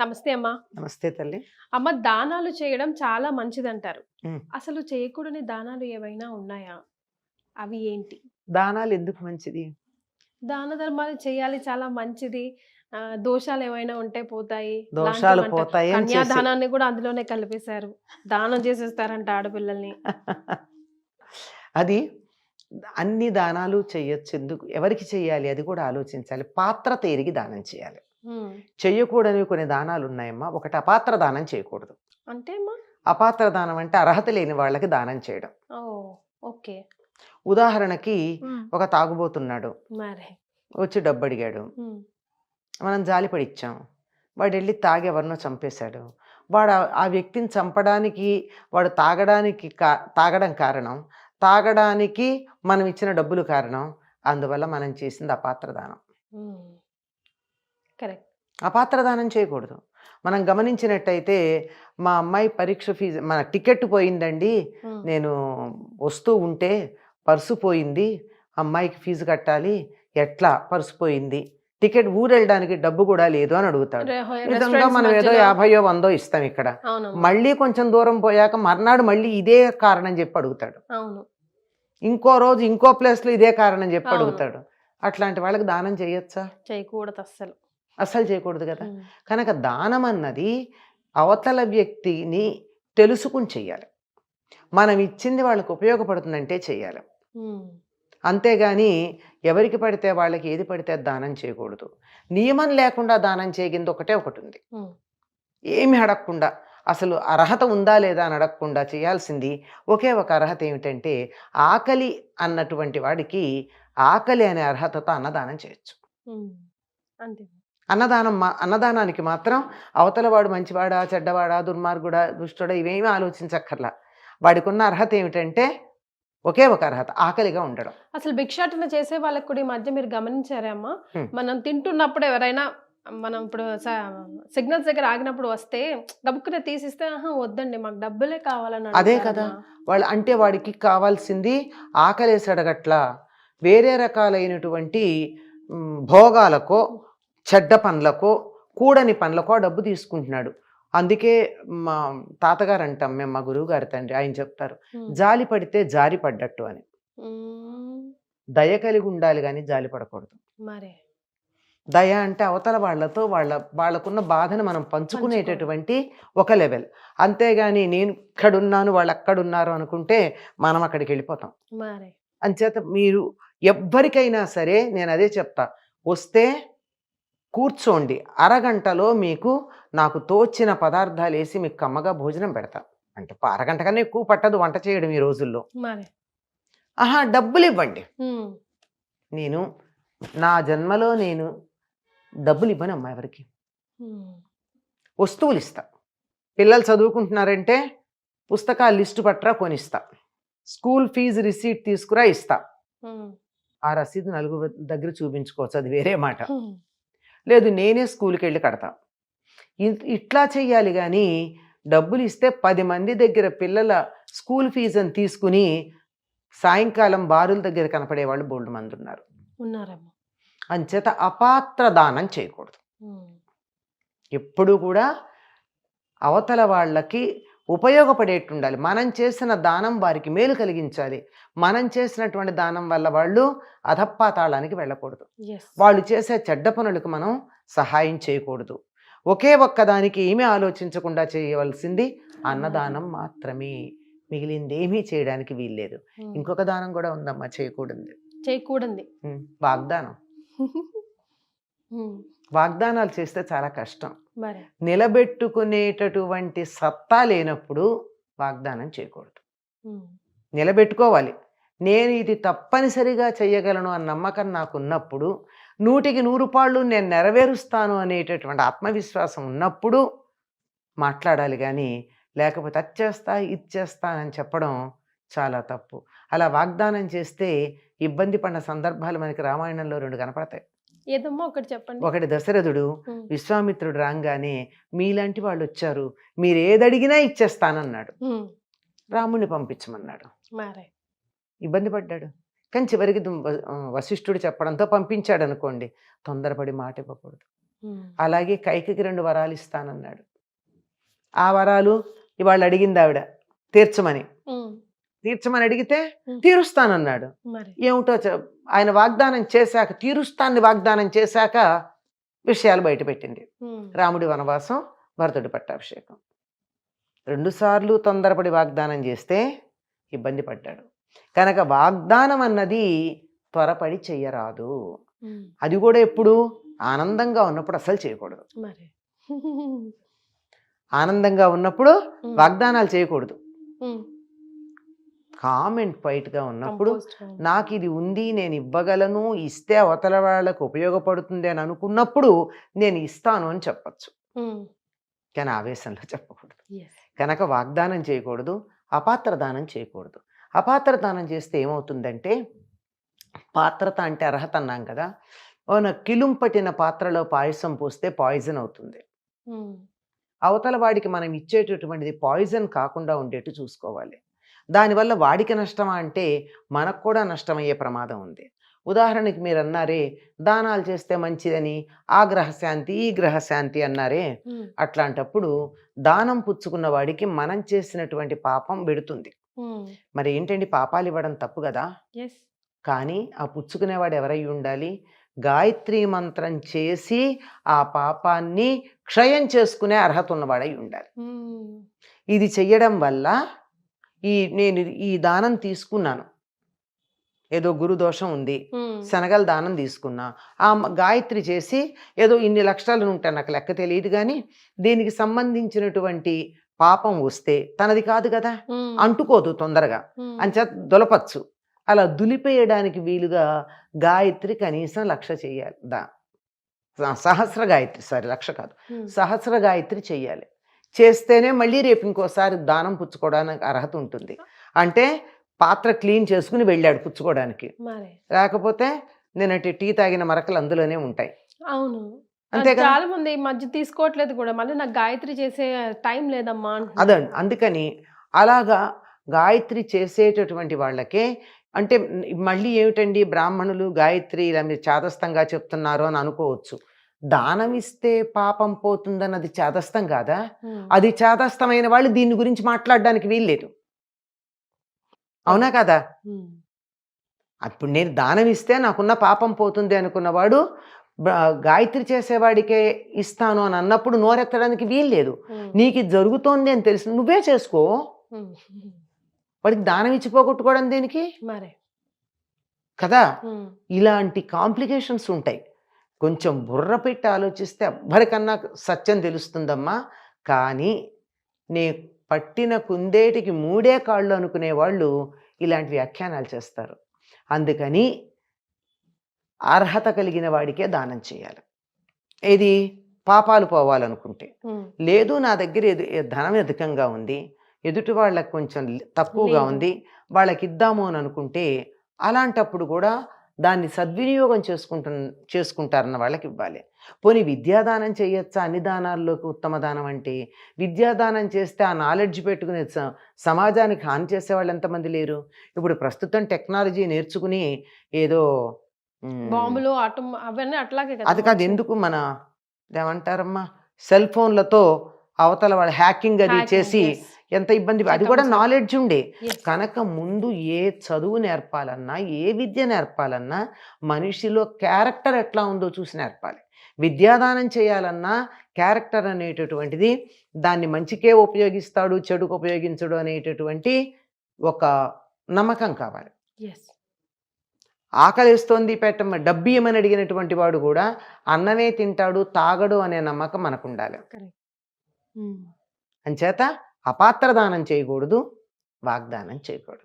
నమస్తే అమ్మా. నమస్తే తల్లి. అమ్మ, దానాలు చేయడం చాలా మంచిదంటారు. హ్మ్. అసలు చేయకూడని దానాలు ఏవైనా ఉన్నాయా? అవి ఏంటి? దానాలు ఎందుకు మంచిది? దాన ధర్మాలు చేయాలి, చాలా మంచిది. దోషాలు ఏమైనా ఉంటే పోతాయి దోషాలు లాంటివంటారు. పోతాయని చేసి కన్యాదానాన్ని కూడా అందులోనే కలిపేశారు. దానం చేసేస్తారంట ఆడపిల్లల్ని. అది అన్ని దానాలు చెయ్యొచ్చు. ఎందుకు? ఎవరికి చెయ్యాలి? అది కూడా ఆలోచించాలి. పాత్రత ఎరిగి దానం చేయాలి. హ్మ్. చెయ్యకూడనివి కొన్ని దానాలు ఉన్నాయమ్మా. ఒకటి అపాత్ర దానం చేయకూడదు. అంటే అమ్మా? అపాత్ర దానం అంటే అర్హత లేని వాళ్ళకి దానం చేయడం. ఓహ్! ఓకే. ఉదాహరణకి హ్మ్. ఒక తాగుబోతున్నాడు. మరి. వచ్చి డబ్బడిగాడు. హ్మ్. మనం జాలిపడి ఇచ్చాం. వాడెళ్ళి తాగి ఎవరినో చంపేశాడు. వాడు ఆ వ్యక్తిని చంపడానికి, వాడు తాగడం కారణం. తాగడానికి మనం ఇచ్చిన డబ్బులు కారణం. అందువల్ల మనం చేసింది అపాత్ర దానం. హ్మ్. కరెక్ట్. అపాత్ర దానం చేయకూడదు. మనం గమనించినట్టయితే మా అమ్మాయి పరీక్ష ఫీజు మన టికెట్ పోయిందండి. హ్మ్. నేను వస్తూ ఉంటే పర్సు పోయింది. అమ్మాయికి ఫీజు కట్టాలి. ఎట్లా పర్సు పోయింది? టికెట్ ఊరెళ్ళడానికి డబ్బు కూడా లేదు అని అడుగుతాడు. నిజంగా రెస్టారెంట్స్ మనం ఏదో మధ్యలో. 50 100 ఇస్తాం ఇక్కడ. అవునమ్మా. మళ్ళీ కొంచెం దూరం పోయాక మర్నాడు మళ్ళీ ఇదే కారణం చెప్పి అడుగుతాడు. అవును. ఇంకో రోజు ఇంకో ప్లేస్లో ఇదే కారణం చెప్పి అవును. అడుగుతాడు. అట్లాంటి వాళ్ళకి దానం చేయొచ్చా? చేయకూడదు అస్సలు. అస్సలు చేయకూడదు కదా. హ్మ్. కనుక దానం అన్నది అవతల వ్యక్తిని తెలుసుకుని చెయ్యాలి. మనం ఇచ్చింది వాళ్ళకి ఉపయోగపడుతుందంటే చెయ్యాలి. హ్మ్. అంతేగాని ఎవరికి పడితే వాళ్ళకి ఏది పడితే అది దానం చేయకూడదు. నియమం లేకుండా దానం చేయగింది ఒకటే ఒకటి ఉంది. హ్మ్. ఏమి అడగకుండా, అసలు అర్హత ఉందా లేదా అని అడగకుండా చేయాల్సింది ఒకే ఒక అర్హత ఏమిటంటే, ఆకలి అన్నటువంటి వాడికి ఆకలి అనే అర్హతతో అన్నదానం చేయొచ్చు. హ్మ్. అంతే. అన్నదానానికి మాత్రం అవతల వాడు మంచివాడా, చెడ్డవాడా, దుర్మార్గుడా, దుష్టుడా ఇవేమీ ఆలోచించక్కర్లా. వాడికున్న అర్హత ఏమిటంటే ఒకే ఒక అర్హత, ఆకలిగా ఉండడం. అసలు భిక్షాటన చేసే వాళ్ళకి కూడా ఈ మధ్య మీరు గమనించారా అమ్మా? హ్మ్. మనం తింటున్నప్పుడు ఎవరైనా మనం ఇప్పుడు సిగ్నల్స్ దగ్గర ఆగినప్పుడు వస్తే గబుక్కున తీసిస్తే ఆహా వద్దండి మాకు డబ్బులే కావాలని అదే కదా. అడుగుతారమ్మా. అంటే వాడికి కావాల్సింది ఆకలేసి అడగట్లా, వేరే రకాలైనటువంటి భోగాలకో, చెడ్డ పనులకో, కూడని పనులకో ఆ డబ్బు తీసుకుంటున్నాడు. అందుకే మా తాతగారు అంటాం మేము, మా గురువుగారి తండ్రి ఆయన చెప్తారు, హ్మ్. జాలి పడితే జారి పడ్డట్టు అని. హ్మ్. దయ కలిగి ఉండాలి కానీ జాలి పడకూడదు. మరే. దయ అంటే అవతల వాళ్ళతో వాళ్ళకున్న బాధను మనం పంచుకోవడం. పంచుకునేటటువంటి ఒక లెవెల్. అంతేగాని నేను ఇక్కడున్నాను వాళ్ళు అక్కడున్నారు అనుకుంటే మనం అక్కడికి వెళ్ళిపోతాం. మరే. అంచేత మీరు ఎవ్వరికైనా సరే నేను అదే చెప్తా, వస్తే కూర్చోండి, అరగంటలో మీకు నాకు తోచిన పదార్థాలు వేసి మీకు కమ్మగా భోజనం పెడతా. అంటే అరగంట కన్నా ఎక్కువ పట్టదు వంట చేయడం ఈ రోజుల్లో. మరే. ఆహా, డబ్బులు ఇవ్వండి. హ్మ్. నేను నా జన్మలో నేను డబ్బులు ఇవ్వనమ్మా ఎవరికి. హ్మ్. వస్తువులు ఇస్తా. పిల్లలు చదువుకుంటున్నారంటే పుస్తకాలు లిస్టు పట్టరా కొనిస్తా. స్కూల్ ఫీజు రిసీట్ తీసుకురా ఇస్తా. హ్మ్. ఆ రసీదు నలుగురు దగ్గర చూపించుకోవచ్చు, అది వేరే మాట. హ్మ్. లేదు నేనే స్కూల్కి వెళ్ళి కడతా. ఇట్లా చెయ్యాలి కానీ డబ్బులు ఇస్తే 10 మంది దగ్గర పిల్లల స్కూల్ ఫీజుని తీసుకుని సాయంకాలం బారుల దగ్గర కనపడే వాళ్ళు బోల్డు మంది ఉన్నారు. ఉన్నారమ్మా. అంచేత అపాత్ర దానం చేయకూడదు. హ్మ్. ఎప్పుడు కూడా అవతల వాళ్ళకి ఉపయోగపడేట్టుండాలి. మనం చేసిన దానం వారికి మేలు కలిగించాలి. మనం చేసినటువంటి దానం వల్ల వాళ్ళు అధపాతాళానికి వెళ్ళకూడదు. యెస్. వాళ్ళు చేసే చెడ్డ పనులకు మనం సహాయం చేయకూడదు. ఒకే ఒక్కదానికి ఏమీ ఆలోచించకుండా చేయవలసింది అన్నదానం మాత్రమే. మిగిలిందేమీ చేయడానికి వీల్లేదు. హ్మ్. ఇంకొక దానం కూడా ఉందమ్మా చేయకూడదు. చేయకూడంది. వాగ్దానం. హ్మ్. వాగ్దానాలు చేస్తే చాలా కష్టం. మరే. నిలబెట్టుకునేటటువంటి సత్తా లేనప్పుడు వాగ్దానం చేయకూడదు. హ్మ్. నిలబెట్టుకోవాలి. నేను ఇది తప్పనిసరిగా చెయ్యగలను అన్న నమ్మకం నాకున్నప్పుడు, 100కి 100 పాళ్ళు నేను నెరవేరుస్తాను అనేటటువంటి ఆత్మవిశ్వాసం ఉన్నప్పుడు మాట్లాడాలి కానీ, లేకపోతే అది చేస్తా ఇది చేస్తానని చెప్పడం చాలా తప్పు. అలా వాగ్దానం చేస్తే ఇబ్బంది పడిన సందర్భాలు మనకి రామాయణంలో 2 కనపడతాయి. ఏదమ్మా ఒకటి చెప్పండి. ఒకటి దశరథుడు హ్మ్. విశ్వామిత్రుడు రాగానే మీలాంటి వాళ్ళు వచ్చారు, మీరు ఏదడిగినా ఇచ్చేస్తానన్నాడు. హ్మ్. రాముణ్ణి పంపించమన్నాడు. మరే. ఇబ్బంది పడ్డాడు. కానీ చివరికి వశిష్ఠుడు చెప్పడంతో పంపించాడు అనుకోండి. తొందరపడి మాట ఇవ్వకూడదు. అలాగే కైకకి 2 వరాలు ఇస్తానన్నాడు. ఆ వరాలు ఇవాళ అడిగింది ఆవిడ తీర్చమని. తీర్చమని అడిగితే తీరుస్తానన్నాడు. మరి ఏమిటో ఆయన వాగ్దానం చేశాక, తీరుస్తాన్ని వాగ్దానం చేశాక విషయాలు బయటపెట్టింది. రాముడి వనవాసం, భరతుడి పట్టాభిషేకం. 2 సార్లు తొందరపడి వాగ్దానం చేస్తే ఇబ్బంది పడ్డాడు. కనుక వాగ్దానం అన్నది త్వరపడి చెయ్యరాదు. అది కూడా ఎప్పుడు ఆనందంగా ఉన్నప్పుడు అసలు చేయకూడదు. మరి ఆనందంగా ఉన్నప్పుడు వాగ్దానాలు చేయకూడదు. కామ్ అండ్ క్వైట్గా ఉన్నప్పుడు నాకు ఇది ఉంది, నేను ఇవ్వగలను, ఇస్తే అవతల వాళ్ళకు ఉపయోగపడుతుంది అని అనుకున్నప్పుడు నేను ఇస్తాను అని చెప్పచ్చు. కానీ ఆవేశంలో చెప్పకూడదు. కనుక వాగ్దానం చేయకూడదు, అపాత్ర దానం చేయకూడదు. అపాత్ర దానం చేస్తే ఏమవుతుందంటే, పాత్రత అంటే అర్హత అన్నాం కదా, కిలుం పట్టిన పాత్రలో పాయసం పోస్తే పాయిజన్ అవుతుంది. అవతల వాడికి మనం ఇచ్చేటటువంటిది పాయిజన్ కాకుండా ఉండేట్టు చూసుకోవాలి. దానివల్ల వాడికి నష్టమా అంటే మనకు కూడా నష్టమయ్యే ప్రమాదం ఉంది. ఉదాహరణకి మీరు అన్నారే దానాలు చేస్తే మంచిదని, ఆ గ్రహశాంతి ఈ గ్రహశాంతి అన్నారే, అట్లాంటప్పుడు దానం పుచ్చుకున్న వాడికి మనం చేసినటువంటి పాపం పెడుతుంది. మరి ఏంటండి, పాపాలు ఇవ్వడం తప్పు కదా. కానీ ఆ పుచ్చుకునేవాడు ఎవరై ఉండాలి? గాయత్రి మంత్రం చేసి ఆ పాపాన్ని క్షయం చేసుకునే అర్హత ఉన్నవాడై ఉండాలి. ఇది చెయ్యడం వల్ల నేను ఈ దానం తీసుకున్నాను, ఏదో గురుదోషం ఉంది, శనగల దానం తీసుకున్నా, ఆ గాయత్రి చేసి ఏదో ఇన్ని లక్షలు ఉంటాయి, నాకు లెక్క తెలియదు, కానీ దీనికి సంబంధించినటువంటి పాపం వస్తే తనది కాదు కదా, అంటుకోదు తొందరగా, అంచేత దులపచ్చు. అలా దులిపేయడానికి వీలుగా గాయత్రి కనీసం 1,00,000 చెయ్యాలి. సహస్ర గాయత్రి, సారీ 1,00,000 కాదు, సహస్ర గాయత్రి చెయ్యాలి. చేస్తేనే మళ్ళీ రేపు ఇంకోసారి దానం పుచ్చుకోవడానికి అర్హత ఉంటుంది. అంటే పాత్ర క్లీన్ చేసుకుని వెళ్ళాడు పుచ్చుకోవడానికి, లేకపోతే నేనంటే టీ తాగిన మరకలు అందులోనే ఉంటాయి. అవును, అంతే. చాలా మంది మధ్య తీసుకోవట్లేదు కూడా, మళ్ళీ నాకు గాయత్రి చేసే టైం లేదమ్మా. అదండి, అందుకని అలాగా గాయత్రి చేసేటటువంటి వాళ్ళకే, అంటే మళ్ళీ ఏమిటండి బ్రాహ్మణులు గాయత్రి ఇలా మీరు చాదస్తంగా చెప్తున్నారు అని అనుకోవచ్చు. దానం ఇస్తే పాపం పోతుందన్నది చాదస్తం కాదా? అది చాదస్తమైన వాళ్ళు దీని గురించి మాట్లాడడానికి వీల్లేదు, అవునా కదా? అప్పుడు నేను దానం ఇస్తే నాకున్న పాపం పోతుంది అనుకున్నవాడు గాయత్రి చేసేవాడికే ఇస్తాను అని అన్నప్పుడు నోరెత్తడానికి వీల్లేదు. నీకు ఇది జరుగుతోంది అని తెలిసి నువ్వే చేసుకో, వాడికి దానం ఇచ్చి పోగొట్టుకోవడం దేనికి కదా? ఇలాంటి కాంప్లికేషన్స్ ఉంటాయి. కొంచెం బుర్ర పెట్టి ఆలోచిస్తే ఎవ్వరికన్నా సత్యం తెలుస్తుందమ్మా. కానీ నే పట్టిన కుందేటికి 3 కాళ్ళు అనుకునే వాళ్ళు ఇలాంటి వ్యాఖ్యానాలు చేస్తారు. అందుకని అర్హత కలిగిన వాడికే దానం చేయాలి. ఏది పాపాలు పోవాలనుకుంటే. లేదు నా దగ్గర ధనం అధికంగా ఉంది, ఎదుటి వాళ్ళకి కొంచెం తక్కువగా ఉంది, వాళ్ళకి ఇద్దాము అని అనుకుంటే అలాంటప్పుడు కూడా దాన్ని సద్వినియోగం చేసుకుంటారన్న వాళ్ళకి ఇవ్వాలి. పోనీ విద్యాదానం చేయొచ్చా? అన్ని దానాల్లోకి ఉత్తమ దానం అంటే విద్యాదానం చేస్తే ఆ నాలెడ్జ్ పెట్టుకునే సమాజానికి హాని చేసేవాళ్ళు ఎంతమంది లేరు? ఇప్పుడు ప్రస్తుతం టెక్నాలజీ నేర్చుకుని ఏదో బాంబులు అవన్నీ అట్లాగే అది కాదు, ఎందుకు మన ఏమంటారమ్మా సెల్ ఫోన్లతో అవతల వాళ్ళు హ్యాకింగ్ అది చేసి ఎంత ఇబ్బంది. అది కూడా నాలెడ్జ్ ఉండే కనుక ముందు ఏ చదువు నేర్పాలన్నా, ఏ విద్య నేర్పాలన్నా మనిషిలో క్యారెక్టర్ ఎట్లా ఉందో చూసి నేర్పాలి. విద్యాదానం చేయాలన్నా క్యారెక్టర్ అనేటటువంటిది, దాన్ని మంచికే ఉపయోగిస్తాడు చెడుకు ఉపయోగించడు అనేటటువంటి ఒక నమ్మకం కావాలి. ఆకలిస్తోంది పెట్టమ్మ డబ్బు ఇవ్వమని అడిగినటువంటి వాడు కూడా అన్నమే తింటాడు తాగడు అనే నమ్మకం మనకు ఉండాలి. అంచేత అపాత్ర దానం చేయకూడదు, వాగ్దానం చేయకూడదు.